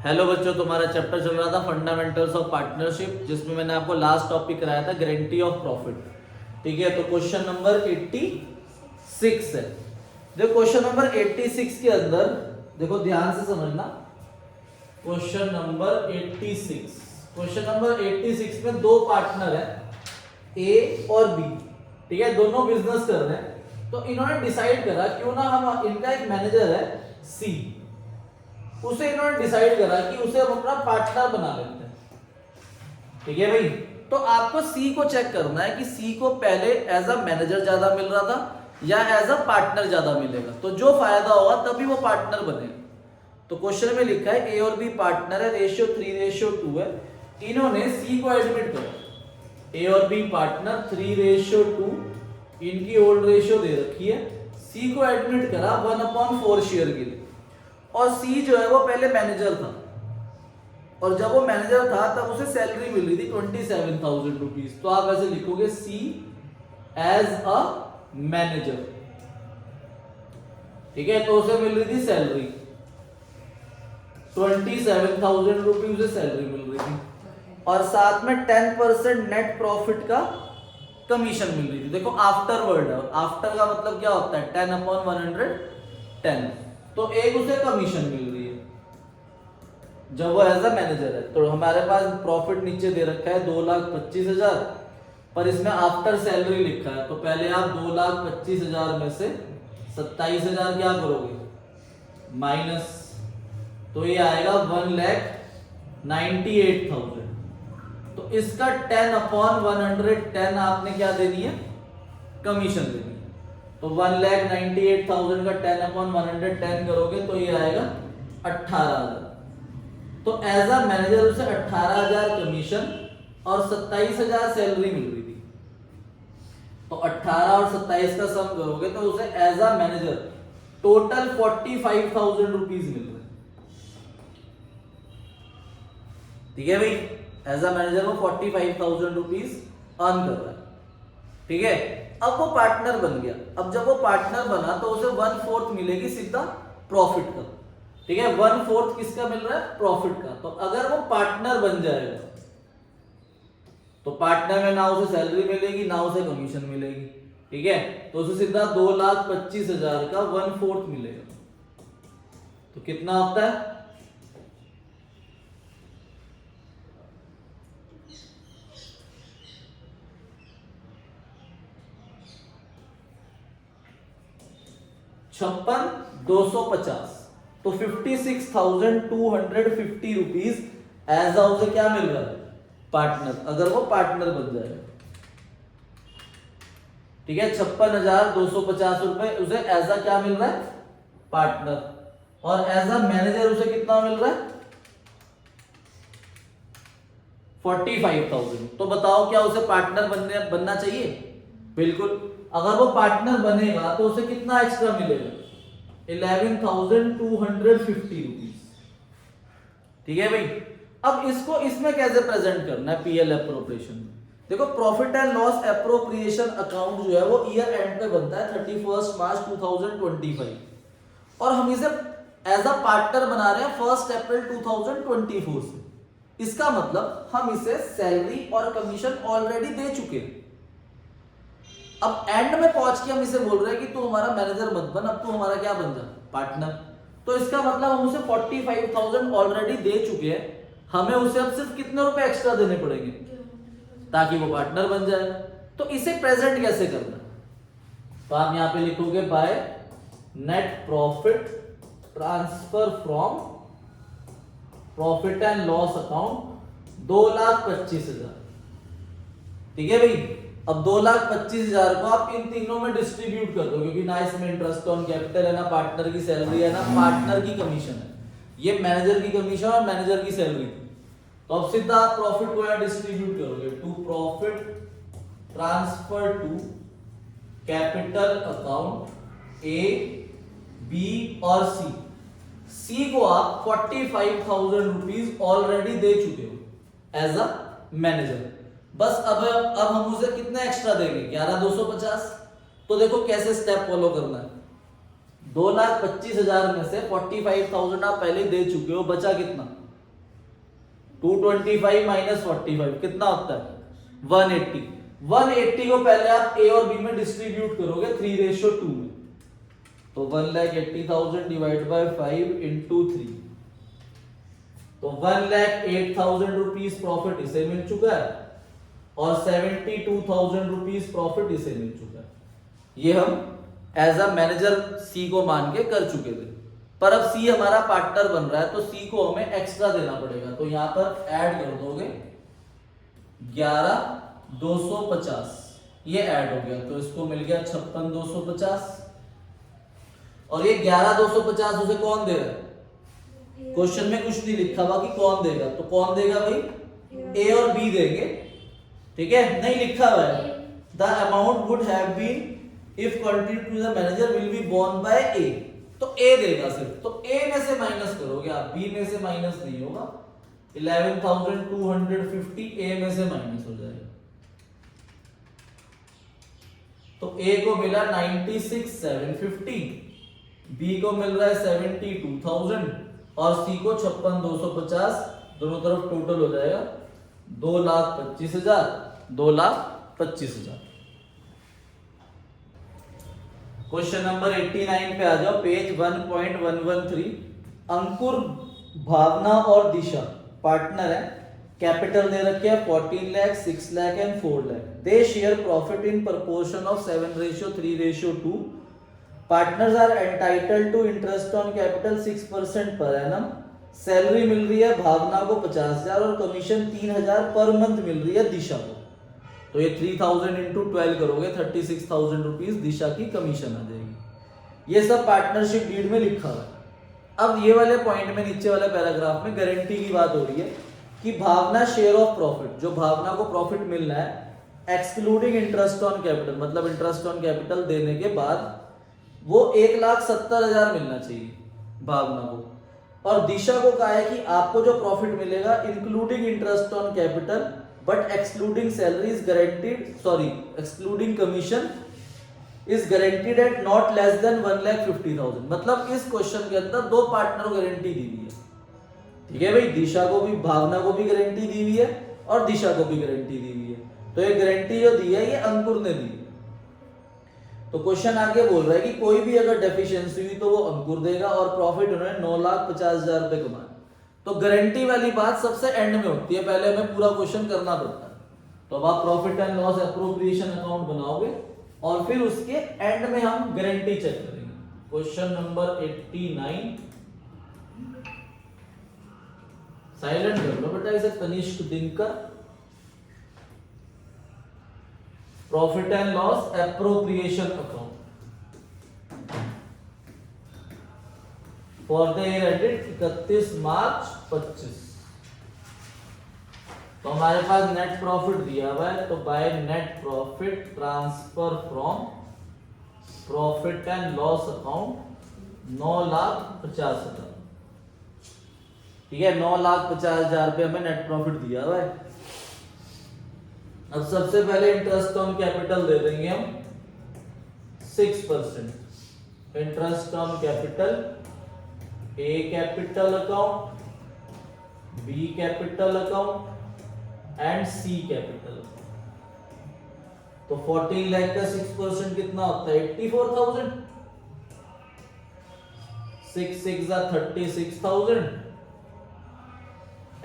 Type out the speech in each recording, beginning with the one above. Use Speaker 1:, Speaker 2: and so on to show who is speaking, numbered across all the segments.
Speaker 1: Hello बच्चों, तुम्हारा chapter चल रहा था फंडामेंटल्स ऑफ पार्टनरशिप, जिसमें मैंने आपको लास्ट टॉपिक कराया था गारंटी ऑफ प्रॉफिट। ठीक है, तो क्वेश्चन नंबर 86 है। देखो क्वेश्चन नंबर 86 के अंदर देखो ध्यान से समझना। क्वेश्चन नंबर 86 में दो पार्टनर है ए और बी। ठीक है, दोनों बिजनेस कर रहे हैं। तो इन्होंने डिसाइड करा क्यों ना हम, इनका एक मैनेजर है सी, उसे इन्होंने डिसाइड करा कि उसे हम अपना पार्टनर बना लेते हैं। ठीक है भाई, तो आपको सी को चेक करना है कि सी को पहले एज अ मैनेजर ज्यादा मिल रहा था या एज अ पार्टनर ज्यादा मिलेगा। तो जो फायदा होगा तभी वो पार्टनर बनेगा। तो क्वेश्चन में लिखा है ए और बी पार्टनर है, रेशियो 3:2 है। इन्होंने सी को एडमिट करा, ए और बी पार्टनर 3:2, इनकी ओल्ड रेशियो दे रखी है। सी को एडमिट करा 1/4 शेयर के लिए। और सी जो है वो पहले मैनेजर था, और जब वो मैनेजर था तब उसे सैलरी मिल रही थी 27,000 रुपीज। तो आप ऐसे लिखोगे सी एज अ मैनेजर। ठीक है, तो उसे मिल रही थी सैलरी 27,000 रुपीज उसे सैलरी मिल रही थी, और साथ में 10% नेट प्रॉफिट का कमीशन मिल रही थी। देखो आफ्टर वर्ड है, आफ्टर का मतलब क्या होता है 10/110। तो एक उसे कमीशन मिल रही है जब वो एज अ मैनेजर है। तो हमारे पास प्रॉफिट नीचे दे रखा है 2,25,000, पर इसमें आफ्टर सैलरी लिखा है। तो पहले आप 2,25,000 में से 27,000 क्या करोगे माइनस, तो ये आएगा 1,98,000। तो इसका 10/110 आपने क्या देनी है, कमीशन देनी है। तो 1,98,000 का 10/110 करोगे तो ये आएगा 18,000। तो एज अ मैनेजर उसे 18,000 कमीशन और 27,000 सैलरी मिल रही थी। तो 18 और 27 का सम करोगे तो उसे as a manager total 45,000 rupees मिल रहे हैं। ठीक है भाई, एज अ मैनेजर वो 45,000 रुपीज अर्न कर रहा है। ठीक है, अब वो पार्टनर बन गया। अब जब वो पार्टनर बना तो उसे 1/4 मिलेगी सीधा प्रॉफिट का। ठीक है, 1/4 किसका मिल रहा है, प्रॉफिट का। तो अगर वो पार्टनर बन जाएगा तो पार्टनर में ना उसे सैलरी मिलेगी ना उसे कमीशन मिलेगी। ठीक है, तो उसे सीधा 2,25,000 का 1/4 मिलेगा। तो कितना होता है, ₹56,250। तो 56,250 रुपीज एज अ उसे क्या मिल रहा है, पार्टनर, अगर वो पार्टनर बन जाए। ठीक है, 56,250 रुपए उसे एज अ क्या मिल रहा है, पार्टनर। और एज अ मैनेजर उसे कितना मिल रहा है, 45,000। तो बताओ क्या उसे पार्टनर बनना चाहिए, बिल्कुल। अगर वो पार्टनर बनेगा तो उसे कितना एक्स्ट्रा मिलेगा, 11,250 रुपीज। ठीक है भाई, अब इसको इसमें कैसे प्रेजेंट करना है, पीएल एप्रोप्रिएशन में। देखो profit and loss appropriation account जो है वो ईयर एंड पे बनता है 31 मार्च 2025, और हम इसे एज अ पार्टनर बना रहे हैं 1 अप्रैल 2024 से। इसका मतलब हम इसे सैलरी और कमीशन ऑलरेडी दे चुके हैं। अब एंड में पहुंच के हम इसे बोल रहे हैं कि तू हमारा मैनेजर मत बन, अब तू हमारा क्या बन जा, पार्टनर। तो इसका मतलब हम उसे 45,000 ऑलरेडी दे चुके हैं। हमें उसे अब सिर्फ कितने रुपए एक्स्ट्रा देने पड़ेंगे ताकि वो पार्टनर बन जाए। तो इसे प्रेजेंट कैसे करना, तो आप यहां पे लिखोगे by net profit transfer from profit and loss account 2,25,000। ठीक है भाई, अब 2,25,000 को आप इन तीनों में डिस्ट्रीब्यूट कर दो, क्योंकि ना इसमें इंटरेस्ट ऑन कैपिटल है, ना पार्टनर की सैलरी है, ना पार्टनर की कमीशन है। ये मैनेजर की कमीशन और मैनेजर की सैलरी थी। तो अब सीधा आप प्रॉफिट को यहां डिस्ट्रीब्यूट करोगे, to profit transfer to capital account A, B और सी। सी को आप 45,000 रुपीज ऑलरेडी दे चुके हो एज अ मैनेजर। बस अब हम उसे कितना एक्स्ट्रा देंगे, 11,250। तो देखो कैसे स्टेप फॉलो करना है। 2,25,000 में से 45,000 आप पहले दे चुके हो, बचा कितना 225 माइनस 45 कितना होता है 180। 180 को पहले आप ए और बी में डिस्ट्रीब्यूट करोगे 3:2 में, तो 1,80,000 डिवाइड बाय 5 इंटू 3, तो 1,08,000 रुपीज प्रॉफिट इसे मिल चुका है और 72,000 रुपीज प्रॉफिट इसे मिल चुका है। ये हम एज अ मैनेजर सी को मान के कर चुके थे, पर अब सी हमारा पार्टनर बन रहा है तो सी को हमें एक्स्ट्रा देना पड़ेगा। तो यहां पर ऐड कर दोगे 11,250, ये ऐड हो गया तो इसको मिल गया 56,250। और ये 11,250 उसे कौन दे रहा है? क्वेश्चन में कुछ नहीं लिखा हुआ कि कौन देगा, तो कौन देगा भाई? ए और बी देंगे, ठीक है, नहीं लिखा हुआ है। The amount would have been if continue to the manager will be borne by A, तो ए देगा सिर्फ, तो ए में से माइनस करोगे आप, बी में से माइनस नहीं होगा। 11,250 ए में से माइनस हो जाएगा, तो ए को मिला 96,750, बी को मिल रहा है 72,000 और सी को 56,250, दोनों तरफ टोटल हो जाएगा 2,25,000, 2,25,000। क्वेश्चन नंबर 89 पे आ जाओ, पेज 1.113। अंकुर, भावना और दिशा पार्टनर है, कैपिटल दे रखे हैं 14 lakh, 6 lakh and 4 lakh. They share profit in proportion of 7:3:2। Partners are entitled to interest on capital 6% per annum. Salary मिल रही है भावना को 50,000 और कमीशन 3,000 पर मंथ मिल रही है दिशा को। तो ये 3,000 इंटू 12 करोगे 36,000 रुपीज दिशा की कमीशन आ जाएगी। ये सब पार्टनरशिप डीड में लिखा हुआ है। अब ये वाले पॉइंट में, नीचे वाले पैराग्राफ में गारंटी की बात हो रही है कि भावना शेयर ऑफ प्रॉफिट, जो भावना को प्रॉफिट मिलना है एक्सक्लूडिंग इंटरेस्ट ऑन कैपिटल, मतलब इंटरेस्ट ऑन कैपिटल देने के बाद वो 1,70,000 मिलना चाहिए भावना को। और दिशा को कहा है कि आपको जो प्रॉफिट मिलेगा including interest on capital but excluding salary is guaranteed, sorry excluding commission is guaranteed at not less than 1,50,000। मतलब इस क्वेश्चन के अंदर दो पार्टनर को गारंटी दी हुई है, ठीक है भाई, दिशा को भी, भावना को भी गारंटी दी हुई है और दिशा को भी गारंटी दी हुई है। तो ये गारंटी जो दी है ये अंकुर ने दी है। तो क्वेश्चन आगे बोल रहा है कि कोई भी अगर डेफिशिएंसी हुई तो वो अंकुर देगा और प्रॉफिट उन्होंने 9,50,000 रुपए कमाए। तो गारंटी वाली बात सबसे एंड में होती है, पहले हमें पूरा क्वेश्चन करना पड़ता है। तो अब आप profit and loss appropriation account बनाओगे और फिर उसके एंड में हम गारंटी चेक करेंगे। क्वेश्चन नंबर 89, साइलेंट कर लो बेटा इसे, Tanishq Dinkar. Profit and loss appropriation account for the year ended 31 March 25। तो हमारे पास नेट प्रॉफिट दिया हुआ है, तो by net profit transfer from profit and loss account 9,50,000, ठीक है, 9,50,000 रुपये हमें नेट प्रॉफिट दिया हुआ है। अब सबसे पहले इंटरेस्ट ऑन कैपिटल दे देंगे हम 6%। Interest on capital, A capital account, B capital account and C capital. तो 14 लाख का 6% कितना होता है 84,000, 6 6 36,000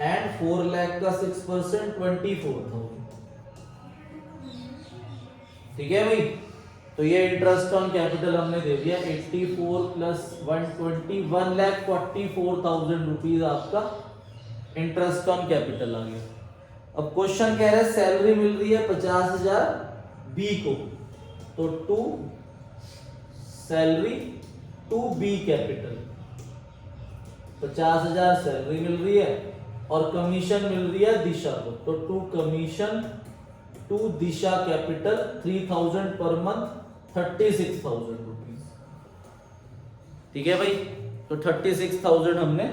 Speaker 1: एंड 4 लाख का 6% 24,000, ठीक है भाई। तो ये इंटरेस्ट ऑन कैपिटल हमने दे दिया 84 प्लस 120, 1,44,000 रुपीज आपका इंटरेस्ट ऑन कैपिटल आ गया। अब क्वेश्चन कह रहा है सैलरी मिल रही है 50,000 बी को, तो to salary to be capital, 50,000 salary मिल रही है और कमीशन मिल रही है दिशा को, तो to commission to Disha capital 3,000 per month 36,000 rupees, ठीक है भाई। तो 36,000 हमने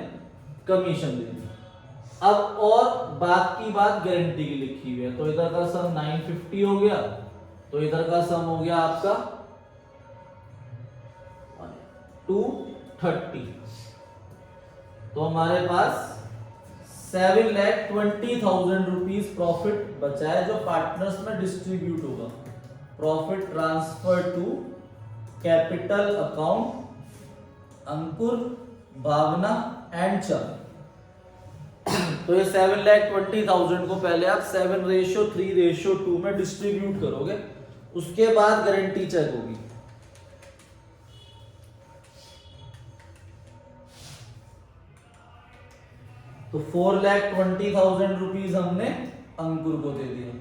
Speaker 1: कमीशन दे दी। अब और बाकी बात गारंटी की लिखी हुई है, तो इधर का सम 950 हो गया, तो इधर का सम हो गया आपका 230। तो हमारे पास 7,20,000 रुपीज प्रॉफिट बचा है जो पार्टनर्स में डिस्ट्रीब्यूट होगा। Profit transfer to capital account Ankur, Bhavna and चार। तो ये 7,20,000 को पहले आप 7:3:2 में डिस्ट्रीब्यूट करोगे, उसके बाद गारंटी चेक होगी। तो 4,20,000 रुपीज हमने अंकुर को दे दिया।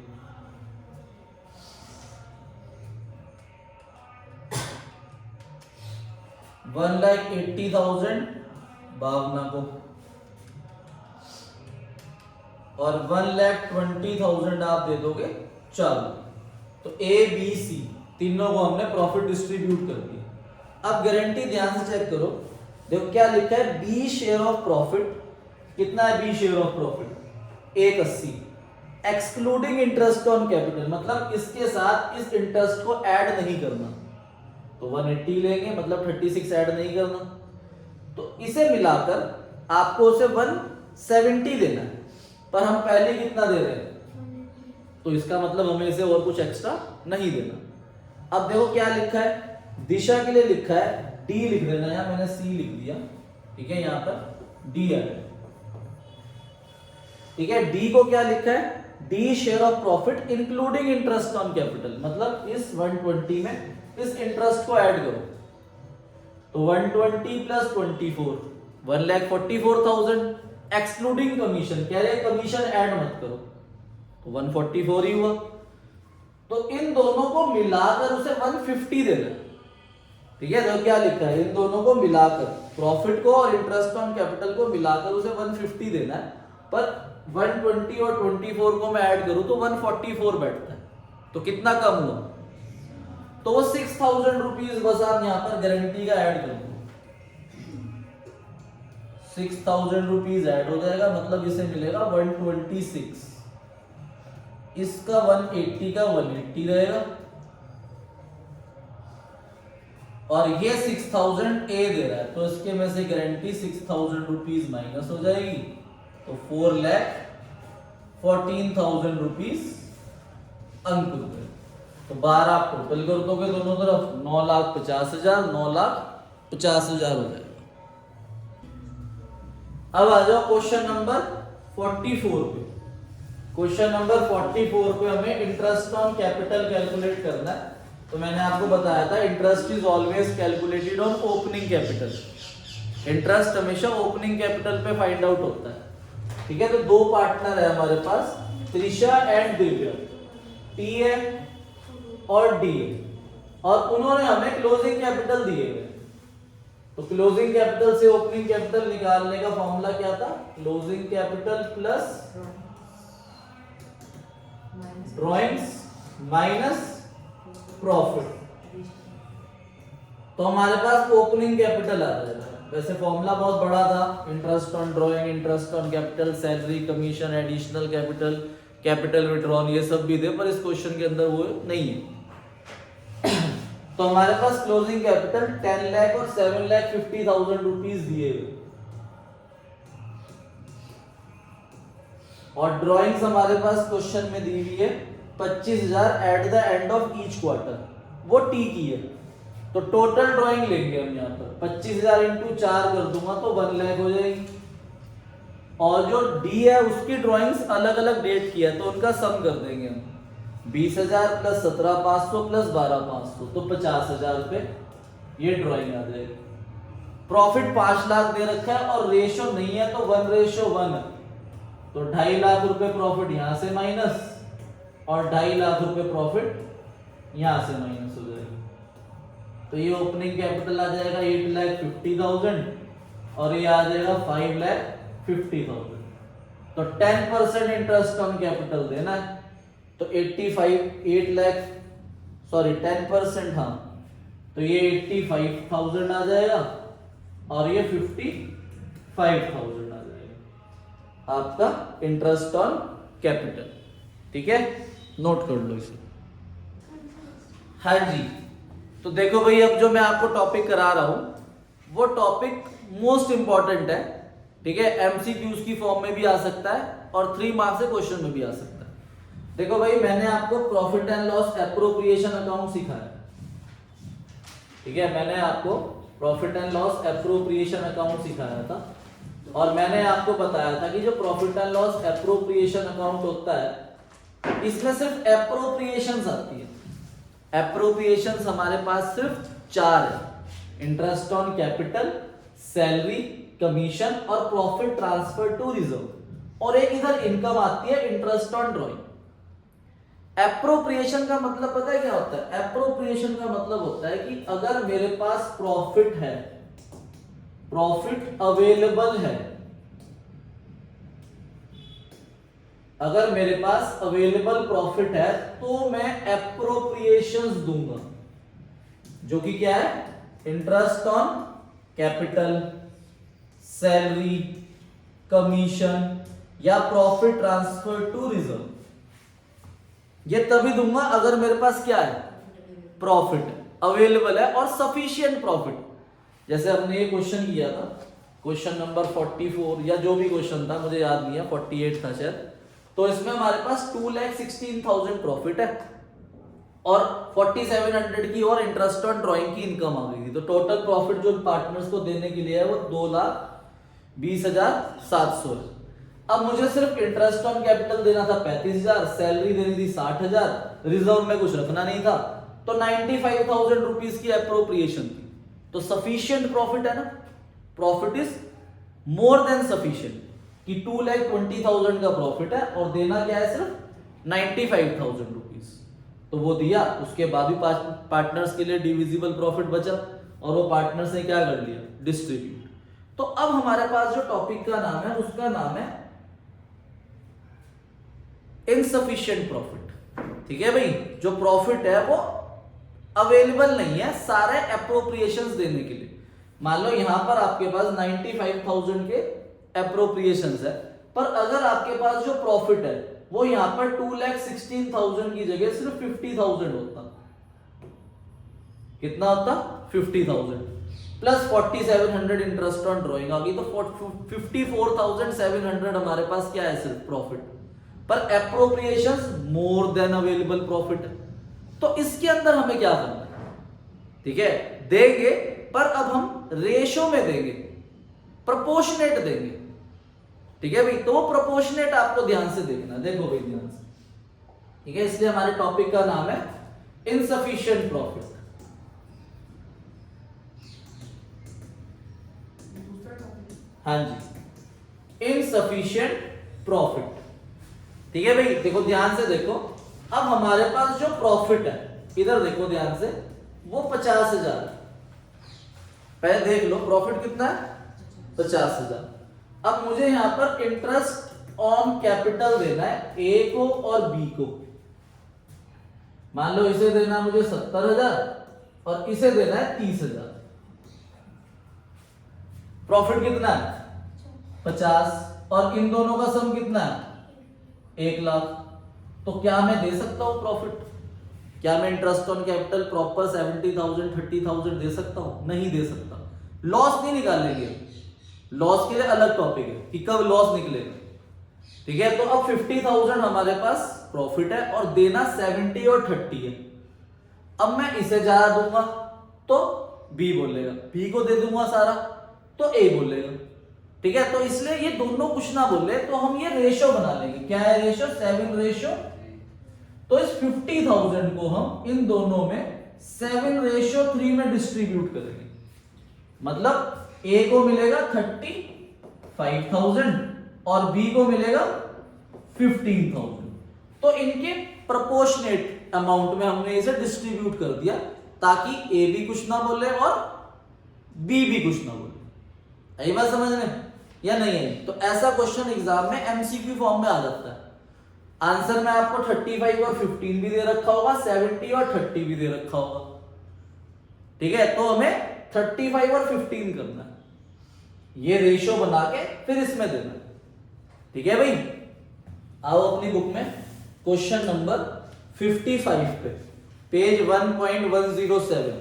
Speaker 1: $1,80,000 भावना को और 1,20,000 आप दे दोगे चालू। तो ए बी सी तीनों को हमने प्रॉफिट डिस्ट्रीब्यूट कर दिया। अब गारंटी ध्यान से चेक करो, देखो क्या लिखा है, बी शेयर ऑफ प्रॉफिट। कितना है B share of profit? 180 excluding interest on capital, मतलब इसके साथ इस इंटरेस्ट को ऐड नहीं करना। तो 180 लेंगे, मतलब 36 ऐड नहीं करना। तो इसे मिलाकर आपको उसे 170 देना है, पर हम पहले कितना दे रहे हैं, तो इसका मतलब हमें इसे और कुछ एक्स्ट्रा नहीं देना। अब देखो क्या लिखा है, दिशा के लिए लिखा है डी, लिख देना, यहां मैंने सी लिख दिया, ठीक है, यहां पर डी है, ठीक है। डी को क्या लिखा है, D share of profit including interest on capital, मतलब इस 120 में इस इंटरेस्ट को ऐड करो। तो 120 प्लस 24 1,44,000 एक्सक्लूडिंग कमीशन, कह रहे कमीशन ऐड मत करो, तो 144 ही हुआ। तो इन दोनों को मिलाकर उसे 150 देना, ठीक है। तो क्या लिखा है, इन दोनों को मिलाकर, प्रॉफिट को और इंटरेस्ट ऑन कैपिटल को मिलाकर उसे 150 देना है, पर 120 और 24 को मैं ऐड करूं तो 144 बैठता है। तो कितना कम हुआ, तो वो 6,000 रुपीज बस आप यहां पर गारंटी का ऐड कर दो, 6,000 रुपीज ऐड हो जाएगा, मतलब इसे मिलेगा 126, इसका 180 का 180 रहेगा, और ये 6,000 ए दे रहा है, तो इसके में से गारंटी 6,000 रुपीज माइनस हो जाएगी, तो 4,14,000 रुपीज अंकुर पे। तो 12 आप टोटल कर दोगे दोनों तरफ, 9,50,000 9,50,000 हो जाएगा। अब आ जाओ क्वेश्चन नंबर 44 पे। क्वेश्चन नंबर 44 पे हमें इंटरेस्ट ऑन कैपिटल कैलकुलेट करना है। तो मैंने आपको बताया था interest is always calculated on opening capital, interest हमेशा ओपनिंग कैपिटल पे फाइंड आउट होता है, ठीक है। तो दो पार्टनर है हमारे पास, त्रिशा एंड दिव्या, टी है और डी है, और उन्होंने हमें क्लोजिंग कैपिटल दिए हुए। तो क्लोजिंग कैपिटल से ओपनिंग कैपिटल निकालने का फॉर्मूला क्या था, closing capital plus drawings minus profit. तो हमारे पास ओपनिंग कैपिटल आ जाएगा। वैसे फॉर्मूला बहुत बड़ा था, interest on drawing, interest on capital, salary, commission, additional capital, capital withdrawn, ये सब भी थे, पर इस क्वेश्चन के अंदर वो नहीं है। तो हमारे पास क्लोजिंग कैपिटल 10 लाख और 7,50,000 रुपीज दिए हुए, और ड्रॉइंग्स हमारे पास क्वेश्चन में दी हुई है 25,000 at the end of each quarter, वो टी की है। तो टोटल ड्राइंग लेंगे हम यहाँ पर 25,000 इंटू 4 कर दूंगा तो 1 लाख हो जाएगी, और जो डी है उसकी ड्राइंग्स अलग अलग डेट की है तो उनका सम कर देंगे हम, 20,000 प्लस 17,500 प्लस 12,500, तो 50,000 रुपए ये ड्राइंग आ जाएगी। प्रॉफिट 5 लाख दे रखा है और रेशो नहीं है तो 1:1 है, तो 2.5 लाख रुपए प्रॉफिट यहां से माइनस और 2.5 लाख रुपए प्रॉफिट यहां से माइनस हो जाएगा। तो ये ओपनिंग कैपिटल आ जाएगा 8,50,000 और ये आ जाएगा 5,50,000। तो 10% इंटरेस्ट ऑन कैपिटल देना है, तो 10% हाँ, तो ये 85,000 आ जाएगा और ये 55,000 आ जाएगा आपका इंटरेस्ट ऑन कैपिटल। ठीक है, नोट कर लो इसे। हाँ जी, तो देखो भाई अब जो मैं आपको टॉपिक करा रहा हूं वो टॉपिक मोस्ट इंपॉर्टेंट है। ठीक है, एमसीक्यूज की फॉर्म में भी आ सकता है और 3 मार्क्स के क्वेश्चन में भी आ सकता है। देखो भाई, मैंने आपको profit and loss appropriation account सिखाया, ठीक है, मैंने आपको profit and loss appropriation account सिखाया था और मैंने आपको बताया था कि जो profit and loss appropriation account होता है इसमें सिर्फ एप्रोप्रिएशंस आती है। एप्रोप्रिएशंस हमारे पास सिर्फ 4 है, interest on capital, salary, commission और प्रॉफिट ट्रांसफर टू रिजर्व, और एक इधर इनकम आती है इंटरेस्ट ऑन ड्रॉइंग। एप्रोप्रिएशन का मतलब पता है क्या होता है? एप्रोप्रिएशन का मतलब होता है कि अगर मेरे पास प्रॉफिट है, प्रॉफिट अवेलेबल है, अगर मेरे पास अवेलेबल प्रॉफिट है तो मैं एप्रोप्रिएशंस दूंगा, जो कि क्या है? Interest on capital, salary, commission या प्रॉफिट ट्रांसफर टू रिजर्व। ये तभी दूंगा अगर मेरे पास क्या है? प्रॉफिट अवेलेबल है और सफिशिएंट प्रॉफिट। जैसे हमने ये क्वेश्चन किया था, क्वेश्चन नंबर 44 या जो भी क्वेश्चन था, मुझे याद नहीं है, 48 था शायद। तो इसमें हमारे पास 2,16,000 प्रॉफिट है और 4,700 की और इंटरेस्ट ऑन ड्रॉइंग की इनकम आ गई थी। तो टोटल प्रॉफिट जो पार्टनर्स को देने के लिए है वो 2,20,700 है। अब मुझे सिर्फ इंटरेस्ट ऑन कैपिटल देना था 35,000, सैलरी देनी थी 60,000, रिजर्व में कुछ रखना नहीं था, तो 95,000 रुपीज की एप्रोप्रिएशन थी। तो सफिशिएंट प्रॉफिट है ना, profit is more than sufficient, कि 2,20,000 का प्रॉफिट है और देना क्या है? सिर्फ 95,000 रुपीज। तो वो दिया, उसके बाद भी पार्टनर्स के लिए डिविजिबल प्रॉफिट बचा और वो पार्टनर्स ने क्या कर लिया? डिस्ट्रीब्यूट। तो अब हमारे पास जो टॉपिक का नाम है उसका नाम है इनसफिशिएंट प्रॉफिट। ठीक है भाई, जो प्रॉफिट है वो अवेलेबल नहीं है सारे एप्रोप्रिएशंस देने के लिए। मान लो यहां पर आपके पास 95,000 के एप्रोप्रिएशंस है, पर अगर आपके पास जो प्रॉफिट है वो यहां पर 2,16,000 की जगह सिर्फ 50,000 होता। कितना होता? 50,000 प्लस 4,700 इंटरेस्ट ऑन ड्रॉइंग आ गई, तो 54,700 हमारे पास क्या है? सिर्फ प्रॉफिट, पर appropriations more than available profit. तो इसके अंदर हमें क्या करना है? ठीक है, देंगे, पर अब हम रेशो में देंगे, प्रोपोर्शनेट देंगे। ठीक है भाई, तो वो प्रोपोर्शनेट आपको ध्यान से देखना। देखो भाई ध्यान से, ठीक है, इसलिए हमारे टॉपिक का नाम है इनसफिशिएंट प्रॉफिट। हाँ जी, इनसफिशिएंट प्रॉफिट। ठीक है भाई, देखो ध्यान से देखो, अब हमारे पास जो प्रॉफिट है, इधर देखो ध्यान से, वो 50,000। पहले देख लो प्रॉफिट कितना है? 50,000। अब मुझे यहां पर इंटरेस्ट ऑन कैपिटल देना है ए को और बी को। मान लो इसे देना मुझे 70,000 और इसे देना है 30,000। प्रॉफिट कितना है? 50, और इन दोनों का सम कितना है? 1,00,000। तो क्या मैं दे सकता हूं प्रॉफिट? क्या मैं इंटरेस्ट ऑन कैपिटल प्रॉपर 70,000 30,000 दे सकता हूं? नहीं दे सकता। लॉस नहीं निकालेंगे, लॉस के लिए अलग टॉपिक है कि कब लॉस निकलेगा। ठीक है, तो अब 50,000 हमारे पास प्रॉफिट है और देना 70 और 30 है। अब मैं इसे ज्यादा दूंगा तो बी बोलेगा, बी को दे दूंगा सारा तो ए बोलेगा। ठीक है, तो इसलिए ये दोनों कुछ ना बोले तो हम ये रेशो बना लेंगे। क्या है रेशो? 7 रेशो। तो इस 50,000 को हम इन दोनों में 7:3 में डिस्ट्रीब्यूट करेंगे। मतलब ए को मिलेगा 35,000 और बी को मिलेगा 15,000। तो इनके प्रोपोर्शनेट अमाउंट में हमने इसे डिस्ट्रीब्यूट कर दिया ताकि ए भी कुछ ना बोले और बी भी कुछ ना बोले। यही बात समझ में या नहीं है? तो ऐसा क्वेश्चन एग्जाम में एमसीक्यू फॉर्म में आ जाता है। आंसर में आपको 35 और 15 भी दे रखा होगा, 70 और 30 भी दे रखा होगा। ठीक है, तो हमें 35 और 15 करना है, ये रेशियो बना के फिर इसमें देना है। ठीक है भाई, आओ अपनी बुक में क्वेश्चन नंबर 55 पे, पेज 1.107।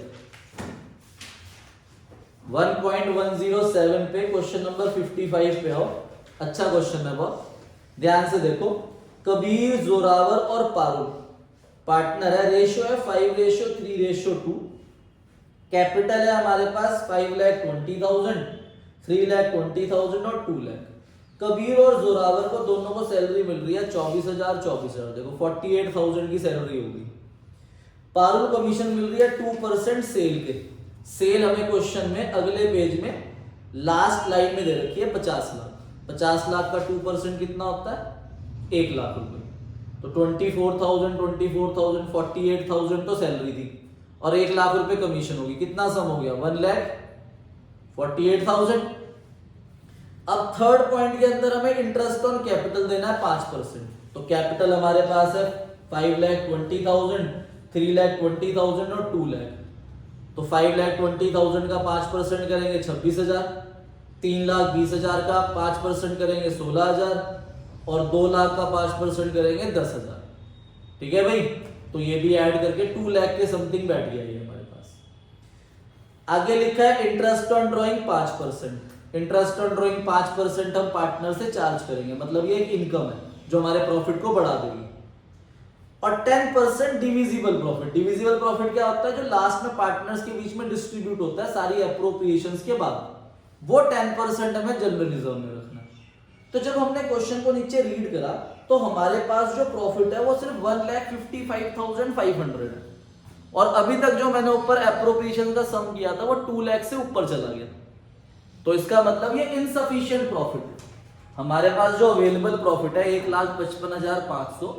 Speaker 1: 1.107 पे क्वेश्चन नंबर 55 पे आओ। अच्छा क्वेश्चन है बहुत, ध्यान से देखो। कबीर, जोरावर और पारुल पार्टनर है, रेशियो है 5:3:2। कैपिटल है हमारे पास 5,20,000, 3,20,000 और 2 लाख। कबीर और जोरावर को दोनों को सैलरी मिल रही है 24,000। देखो 48,000 की सैलरी होगी। पारुल कमीशन मिल रही है 2% सेल के। सेल हमें क्वेश्चन में अगले पेज में लास्ट लाइन में दे रखी है 50 लाख। 50 लाख का 2% कितना होता है? 1 लाख रुपए। तो 24,000, 48,000 तो सैलरी थी और 1 लाख रुपए कमीशन होगी। कितना सम हो गया? 1,48,000। अब थर्ड पॉइंट के अंदर हमें इंटरेस्ट ऑन कैपिटल देना है 5%। तो कैपिटल हमारे पास है 5,20,000, 3,20,000 और 2 लाख। तो 5,20,000 का 5% करेंगे 26,000, 3,20,000 का 5% करेंगे 16,000 और 2 लाख का 5% करेंगे 10,000। ठीक है भाई, तो ये भी ऐड करके 2 लाख के समथिंग बैठ गया ये हमारे पास। आगे लिखा है interest on drawing 5%। Interest on drawing 5% हम पार्टनर से चार्ज करेंगे, मतलब ये एक इनकम है जो हमारे प्रॉफिट को बढ़ा देगी। और 10% डिविजिबल प्रॉफिट। डिविजिबल प्रॉफिट क्या होता है? जो लास्ट में पार्टनर्स के बीच में डिस्ट्रीब्यूट होता है सारी एप्रोप्रिएशंस के बाद, वो 10% हमें जनरल रिजर्व में रखना है। तो जब हमने क्वेश्चन को नीचे रीड करा तो हमारे पास जो प्रॉफिट है वो सिर्फ 1,55,500 है और अभी तक जो मैंने ऊपर एप्रोप्रिएशन का सम किया था वो 2 लाख से ऊपर चला गया। तो इसका मतलब ये इनसफिशिएंट प्रॉफिट। हमारे पास जो अवेलेबल प्रॉफिट है 1,55,500,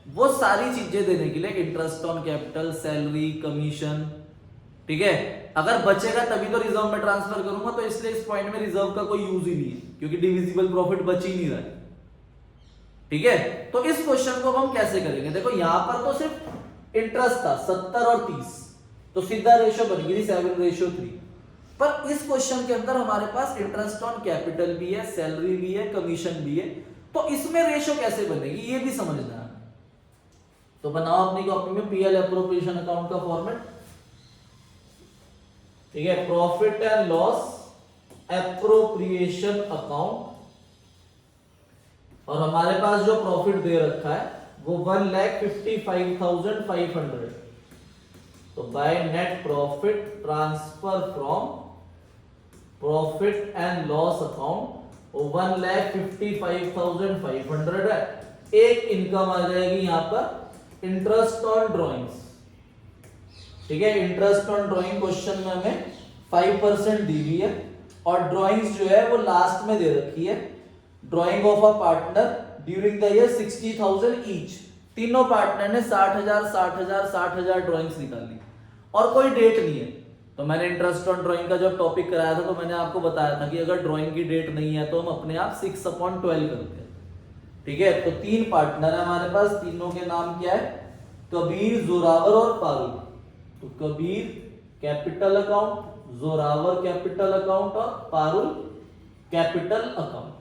Speaker 1: वो सारी चीजें देने के लिए interest on capital, salary, commission, ठीक है। अगर बचेगा तभी तो रिजर्व में ट्रांसफर करूंगा, तो इसलिए इस पॉइंट में रिजर्व का कोई यूज ही नहीं है क्योंकि डिविजिबल प्रॉफिट बच ही नहीं रहा है। ठीक है, तो इस क्वेश्चन को हम कैसे करेंगे? देखो यहां पर तो सिर्फ इंटरेस्ट था 70 और 30, तो सीधा रेशियो बन गई 7:3। पर इस क्वेश्चन के अंदर हमारे पास इंटरेस्ट ऑन कैपिटल भी है, सैलरी भी है, कमीशन भी है, तो इसमें रेशियो कैसे बनेगी ये भी समझना है। तो बनाओ अपनी कॉपी में पीएल एप्रोप्रिएशन अकाउंट का फॉर्मेट। ठीक है, profit and loss appropriation account, और हमारे पास जो प्रॉफिट दे रखा है वो 1,55,500। तो by net profit transfer from profit and loss account 1,55,500 है। एक इनकम आ जाएगी यहां पर इंटरेस्ट ऑन ड्रॉइंग्स। ठीक है, इंटरेस्ट ऑन ड्रॉइंग क्वेश्चन में हमें 5% दी हुई है और ड्रॉइंग्स जो है वो लास्ट में दे रखी है। Drawing of a partner during the year 60,000 each. तीनों पार्टनर ने 60,000 60,000 60,000 ड्रॉइंग्स निकाली और कोई डेट नहीं है। तो मैंने इंटरेस्ट ऑन ड्रॉइंग का जब टॉपिक कराया था तो मैंने आपको बताया था कि अगर ड्रॉइंग की डेट नहीं है तो हम अपने आप 6/12 करते हैं। ठीक है, तो 3 पार्टनर है हमारे पास, तीनों के नाम क्या है? कबीर, जोरावर और पारुल। तो Kabir capital account, Zorawar capital account और पारुल कैपिटल अकाउंट।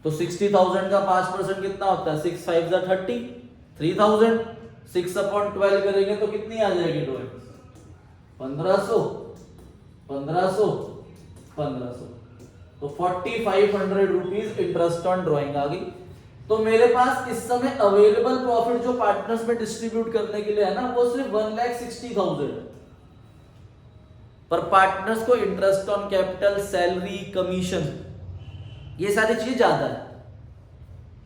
Speaker 1: तो 60,000 का 5% कितना होता है? 6 5 30, 3,000। 6/12 करेंगे तो कितनी आ जाएगी ड्रॉइंग? 1,500, 1,500, 1,500। तो 4,500 रुपीज इंटरेस्ट ऑन ड्रॉइंग आ गई। तो मेरे पास इस समय अवेलेबल प्रॉफिट जो पार्टनर्स में डिस्ट्रीब्यूट करने के लिए है ना, वो सिर्फ 1,60,000 है। पर पार्टनर्स को interest on capital, salary, commission, ये सारी चीज ज्यादा है।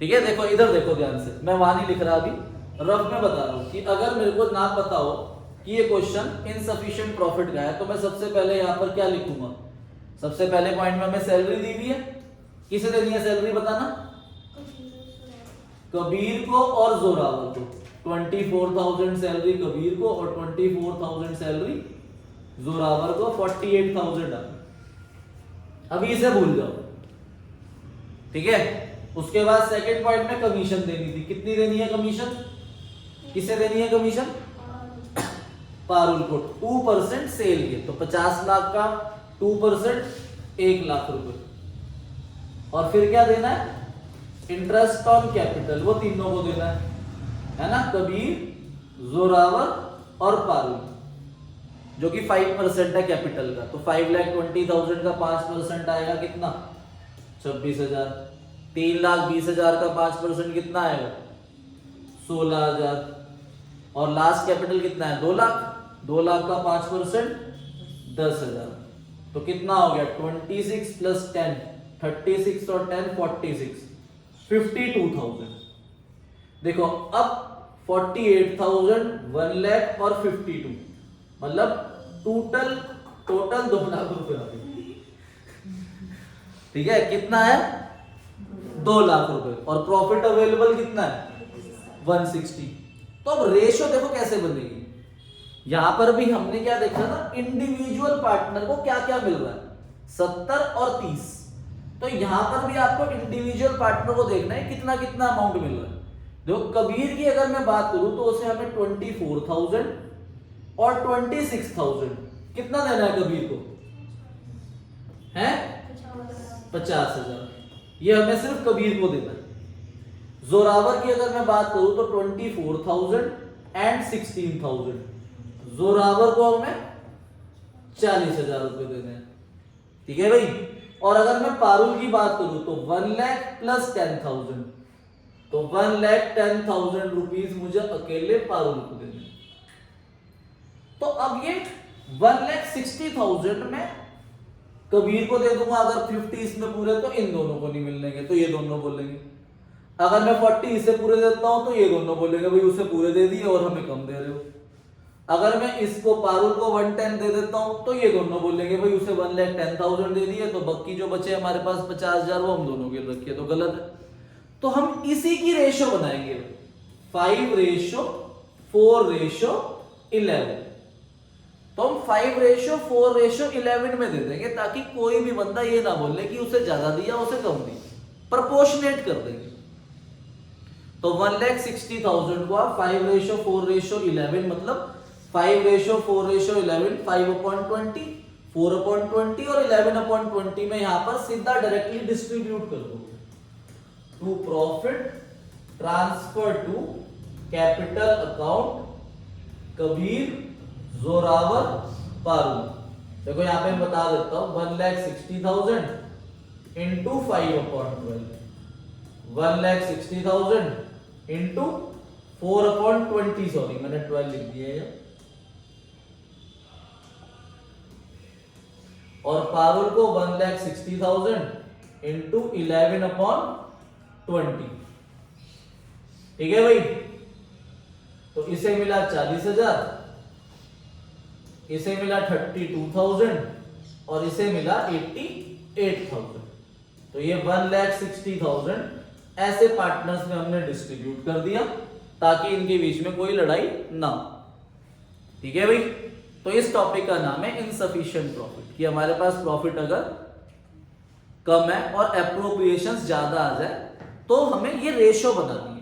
Speaker 1: ठीक है, देखो इधर देखो ध्यान से, मैं वहां नहीं लिख रहा, अभी रफ में बता रहा हूं कि अगर मेरे को ना पता हो कि ये क्वेश्चन इनसफिशिएंट प्रॉफिट का है तो मैं सबसे पहले यहां पर क्या लिखूंगा? सबसे पहले पॉइंट में हमें सैलरी दी हुई है। किसे देनी है सैलरी बताना? कबीर को और जोरावर को। 24,000 सैलरी कबीर को और 24,000 सैलरी जोरावर को। 48,000 अभी इसे भूल जाओ। ठीक है, उसके बाद सेकंड पॉइंट में कमीशन देनी थी। कितनी देनी है कमीशन? किसे देनी है कमीशन? पारुल को 2% सेल के। तो 50 लाख का 2% 1 लाख रुपए। और फिर क्या देना है? इंटरेस्ट ऑन कैपिटल, वो तीनों को देना है ना, कबीर, जोरावर और पारुल। जो कि 5% है कैपिटल का। तो 5,20,000 का 5% आएगा कितना, 26,000। 3,20,000 का 5% कितना आएगा, 16,000। और लास्ट कैपिटल कितना है, 2 लाख। 2 लाख का 5% 10,000। तो कितना हो गया, 26 प्लस 10, 36 और 10 46, 52,000। देखो अब 48,000, 1 लाख और 52, मतलब टोटल 2 लाख रुपए आ गए। ठीक है, कितना है, 2 लाख रुपए। और प्रॉफिट अवेलेबल कितना है, 160। तो अब रेशियो देखो कैसे बनेगी। यहां पर भी हमने क्या देखा था, इंडिविजुअल पार्टनर को क्या क्या मिल रहा है, 70 और 30। तो यहां पर भी आपको इंडिविजुअल पार्टनर को देखना है कितना कितना अमाउंट मिल रहा है। देखो कबीर की अगर मैं बात करूं तो उसे हमें 24,000 और 26,000 कितना देना है कबीर को, है 50,000। ये हमें सिर्फ कबीर को देना है। जोरावर की अगर मैं बात करूं तो 24,000 एंड 16,000। जोरावर को हमें 40,000 रुपए देने हैं। ठीक है भाई। और अगर मैं पारुल की बात करूं तो 1 लाख प्लस 10,000, तो 1,10,000 रुपीज मुझे अकेले पारुल को देने। तो अब ये 1,60,000 में कबीर को दे दूंगा अगर 50 इसमें पूरे, तो इन दोनों को नहीं मिलेंगे, तो ये दोनों बोलेंगे। अगर मैं 40 इसे पूरे देता हूं तो ये दोनों बोलेंगे भाई उसे पूरे दे दिए और हमें कम दे रहे हो। अगर मैं इसको पारुल को 110 दे देता हूं तो ये दोनों बोलेंगे भाई उसे 1,10,000 दे दिए, तो बाकी जो बचे हमारे पास 50,000 वो हम दोनों के रखिए, तो गलत है। तो हम इसी की रेशो बनाएंगे, 5:4:11। तो हम 5:4:11 में दे देंगे ताकि कोई भी बंदा ये ना बोले कि उसे ज्यादा दिया उसे कम दिया, प्रपोर्शनेट कर देंगे। तो 1,60,000 को आप 5:4:11 मतलब 5:4:11, 5/20, 4/20 और 11/20 में यहां पर सीधा डायरेक्टली डिस्ट्रीब्यूट कर दो to profit transfer to capital account Kabir, Zorawar, Parul. देखो यहां पे मैं बता देता हूं 1,60,000 इंटू 5/12, 1,60,000 इंटू 4/20, सॉरी मैंने 12 लिख दिया है। और पारुल को 1,60,000 इंटू 11/20। ठीक है भाई। तो इसे मिला 40,000, इसे मिला 32,000 और इसे मिला 88,000। तो ये 1,60,000 ऐसे पार्टनर्स में हमने डिस्ट्रीब्यूट कर दिया ताकि इनके बीच में कोई लड़ाई ना हो। ठीक है भाई। तो इस टॉपिक का नाम है इनसफिशिएंट प्रॉफिट, कि हमारे पास प्रॉफिट अगर कम है और एप्रोप्रिएशंस ज्यादा आ जाए तो हमें ये रेशो बनानी है।